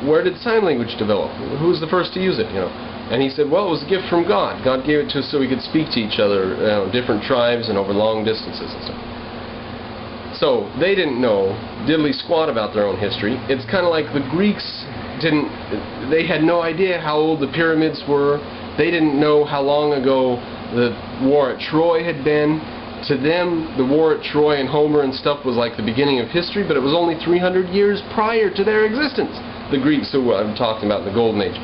Where did sign language develop? Who was the first to use it? And he said, well, it was a gift from God. God gave it to us so we could speak to each other, different tribes and over long distances and stuff. So they didn't know diddly squat about their own history. It's kind of like the Greeks they had no idea how old the pyramids were. They didn't know how long ago the war at Troy had been. To them, the war at Troy and Homer and stuff was like the beginning of history, but it was only 300 years prior to their existence. The Greeks, who I'm talking about in the Golden Age.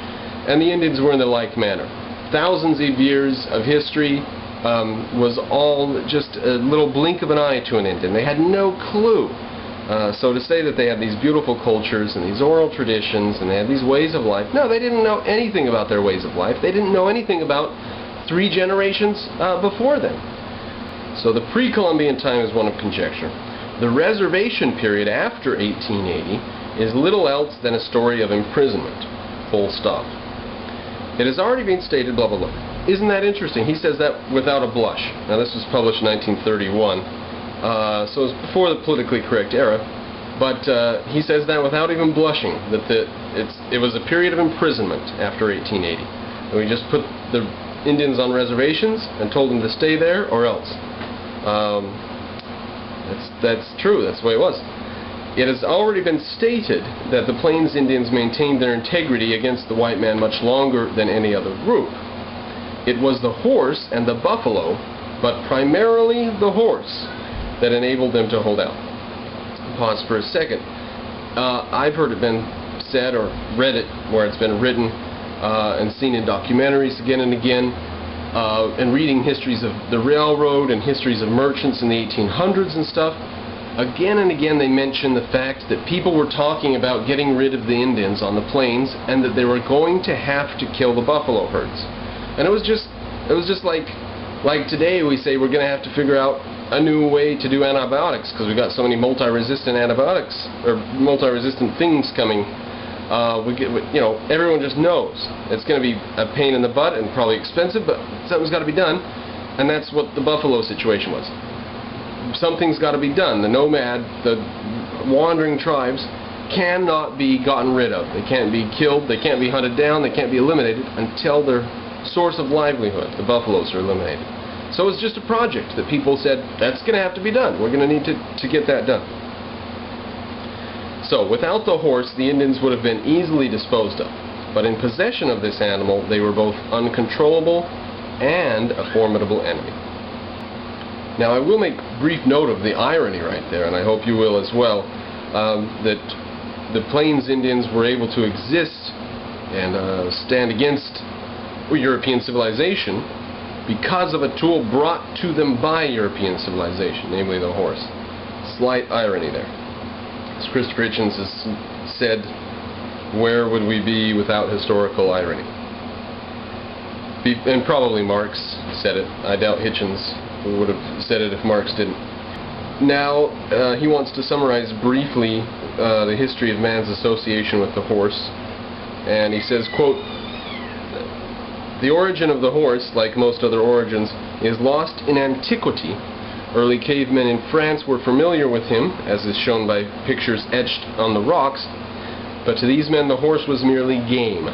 And the Indians were in the like manner. Thousands of years of history was all just a little blink of an eye to an Indian. They had no clue. So to say that they had these beautiful cultures and these oral traditions and they had these ways of life, no, they didn't know anything about their ways of life. They didn't know anything about 3 generations before them. So the pre-Columbian time is one of conjecture. The reservation period after 1880 is little else than a story of imprisonment. Full stop. It has already been stated, blah, blah, blah. Isn't that interesting? He says that without a blush. Now this was published in 1931. So it's before the politically correct era, but he says that without even blushing, that it was a period of imprisonment after 1880. And we just put the Indians on reservations and told them to stay there or else. That's true, that's the way it was. It has already been stated that the Plains Indians maintained their integrity against the white man much longer than any other group. It was the horse and the buffalo, but primarily the horse, that enabled them to hold out. Pause for a second. I've heard it been said or read it where it's been written and seen in documentaries again and again, and reading histories of the railroad and histories of merchants in the 1800s and stuff. Again and again they mention the fact that people were talking about getting rid of the Indians on the plains and that they were going to have to kill the buffalo herds. And it was just like today we say we're going to have to figure out a new way to do antibiotics because we've got so many multi-resistant antibiotics or multi-resistant things coming. Everyone just knows it's going to be a pain in the butt and probably expensive, but something's got to be done, and that's what the buffalo situation was. Something's got to be done. The nomad, the wandering tribes cannot be gotten rid of. They can't be killed, they can't be hunted down, they can't be eliminated until their source of livelihood, the buffaloes, are eliminated. So it's just a project that people said, that's going to have to be done. We're going to need to get that done. So without the horse, the Indians would have been easily disposed of. But in possession of this animal, they were both uncontrollable and a formidable enemy. Now I will make brief note of the irony right there, and I hope you will as well, that the Plains Indians were able to exist and stand against European civilization because of a tool brought to them by European civilization, namely the horse. Slight irony there. As Christopher Hitchens has said, where would we be without historical irony? And probably Marx said it. I doubt Hitchens would have said it if Marx didn't. Now, he wants to summarize briefly the history of man's association with the horse. And he says, quote, "The origin of the horse, like most other origins, is lost in antiquity. Early cavemen in France were familiar with him, as is shown by pictures etched on the rocks, but to these men the horse was merely game.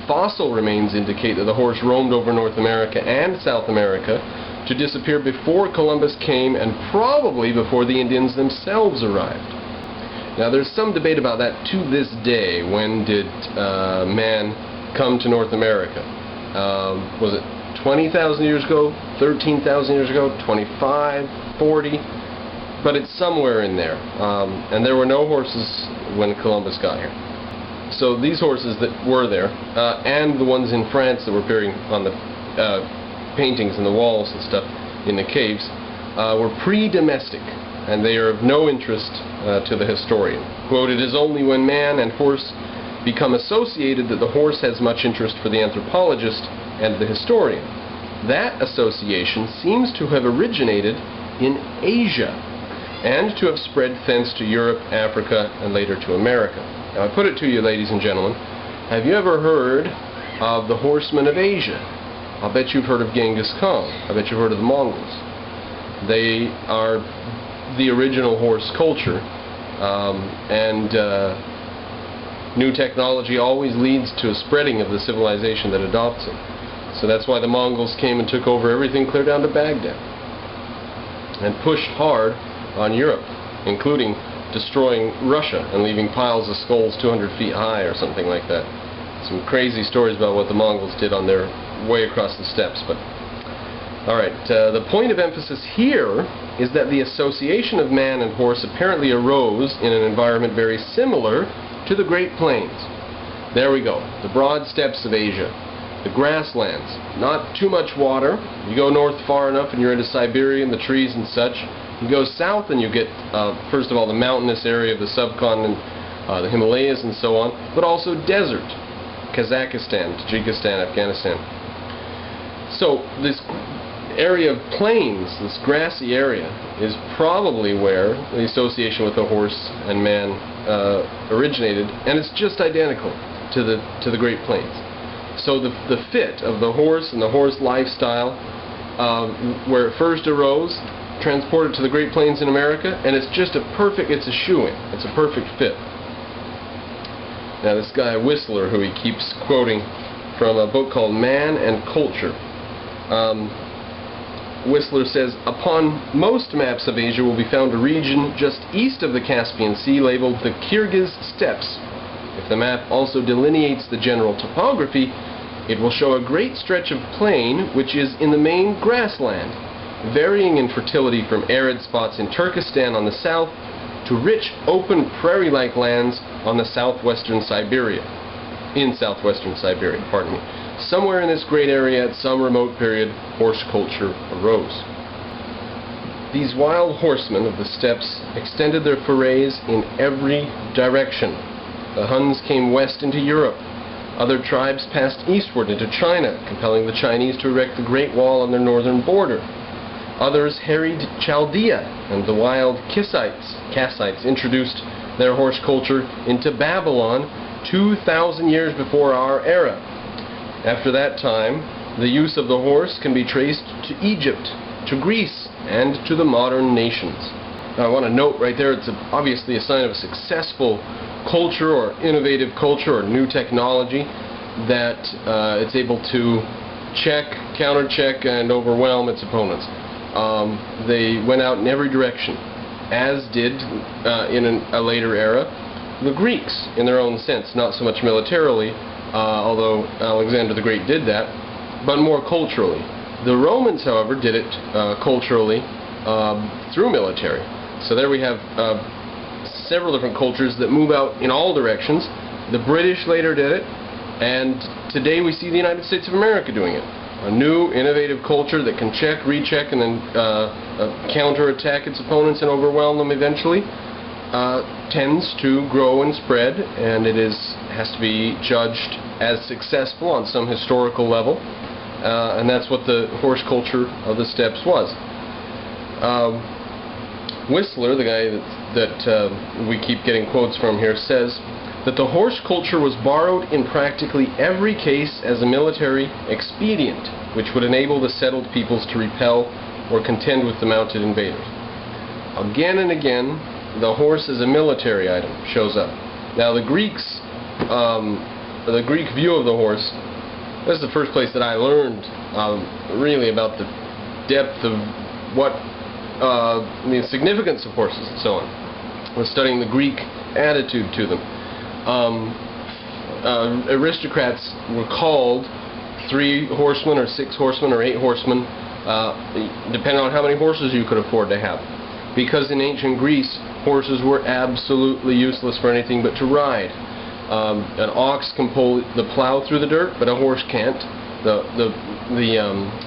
Fossil remains indicate that the horse roamed over North America and South America to disappear before Columbus came and probably before the Indians themselves arrived." Now there's some debate about that to this day. When did man come to North America? Was it 20,000 years ago, 13,000 years ago, 25, 40? But it's somewhere in there. And there were no horses when Columbus got here. So these horses that were there, and the ones in France that were appearing on the paintings and the walls and stuff in the caves, were pre-domestic, and they are of no interest to the historian. Quote, "It is only when man and horse become associated that the horse has much interest for the anthropologist and the historian. That association seems to have originated in Asia and to have spread thence to Europe, Africa, and later to America." Now I put it to you, ladies and gentlemen, have you ever heard of the horsemen of Asia? I'll bet you've heard of Genghis Khan. I bet you've heard of the Mongols. They are the original horse culture, and new technology always leads to a spreading of the civilization that adopts it. So that's why the Mongols came and took over everything clear down to Baghdad and pushed hard on Europe, including destroying Russia and leaving piles of skulls 200 feet high or something like that. Some crazy stories about what the Mongols did on their way across the steppes. But alright, the point of emphasis here is that the association of man and horse apparently arose in an environment very similar to the Great Plains. There we go, the broad steppes of Asia, the grasslands, not too much water. You go north far enough and you're into Siberia and the trees and such. You go south and you get, first of all, the mountainous area of the subcontinent, the Himalayas and so on, but also desert, Kazakhstan, Tajikistan, Afghanistan. So this area of plains, this grassy area, is probably where the association with the horse and man originated, and it's just identical to the Great Plains. So the fit of the horse and the horse lifestyle, where it first arose, transported to the Great Plains in America, and it's just it's a shoo-in. It's a perfect fit. Now this guy Whistler, who he keeps quoting from a book called Man and Culture, Whistler says, upon most maps of Asia will be found a region just east of the Caspian Sea labeled the Kyrgyz Steppes. If the map also delineates the general topography, it will show a great stretch of plain which is in the main grassland, varying in fertility from arid spots in Turkestan on the south to rich open prairie-like lands on the southwestern Siberia. Pardon me. Somewhere in this great area at some remote period, horse culture arose. These wild horsemen of the steppes extended their forays in every direction. The Huns came west into Europe. Other tribes passed eastward into China, compelling the Chinese to erect the Great Wall on their northern border. Others harried Chaldea, and the wild Kassites introduced their horse culture into Babylon 2,000 years before our era. After that time, the use of the horse can be traced to Egypt, to Greece, and to the modern nations. Now, I want to note right there, it's obviously a sign of a successful culture or innovative culture or new technology that it's able to check, counter-check, and overwhelm its opponents. They went out in every direction, as did in a later era the Greeks, in their own sense, not so much militarily, although Alexander the Great did that, but more culturally. The Romans, however, did it culturally through military. So there we have several different cultures that move out in all directions. The British later did it, and today we see the United States of America doing it. A new, innovative culture that can check, recheck, and then counterattack its opponents and overwhelm them eventually tends to grow and spread, and it has to be judged as successful on some historical level, and that's what the horse culture of the steppes was. Whistler, the guy that we keep getting quotes from here, says that the horse culture was borrowed in practically every case as a military expedient, which would enable the settled peoples to repel or contend with the mounted invaders. Again and again, the horse as a military item shows up. Now the Greeks, the Greek view of the horse, this is the first place that I learned really about the depth of what the significance of horses and so on. I was studying the Greek attitude to them. Aristocrats were called 3 horsemen or 6 horsemen or 8 horsemen, depending on how many horses you could afford to have. Because in ancient Greece, horses were absolutely useless for anything but to ride. An ox can pull the plow through the dirt, but a horse can't. The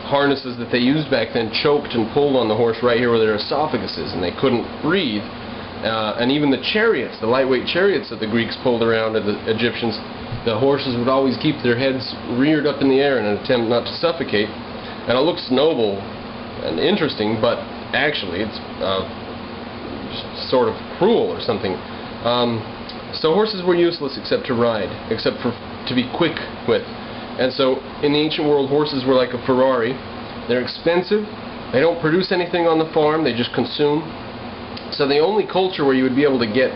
harnesses that they used back then choked and pulled on the horse right here where their esophagus is, and they couldn't breathe. And even the chariots, the lightweight chariots that the Greeks pulled around, and the Egyptians, the horses would always keep their heads reared up in the air in an attempt not to suffocate. And it looks noble and interesting, but actually it's sort of cruel or something. So horses were useless except to ride, except for to be quick with. And so in the ancient world, horses were like a Ferrari. They're expensive. They don't produce anything on the farm. They just consume. So the only culture where you would be able to get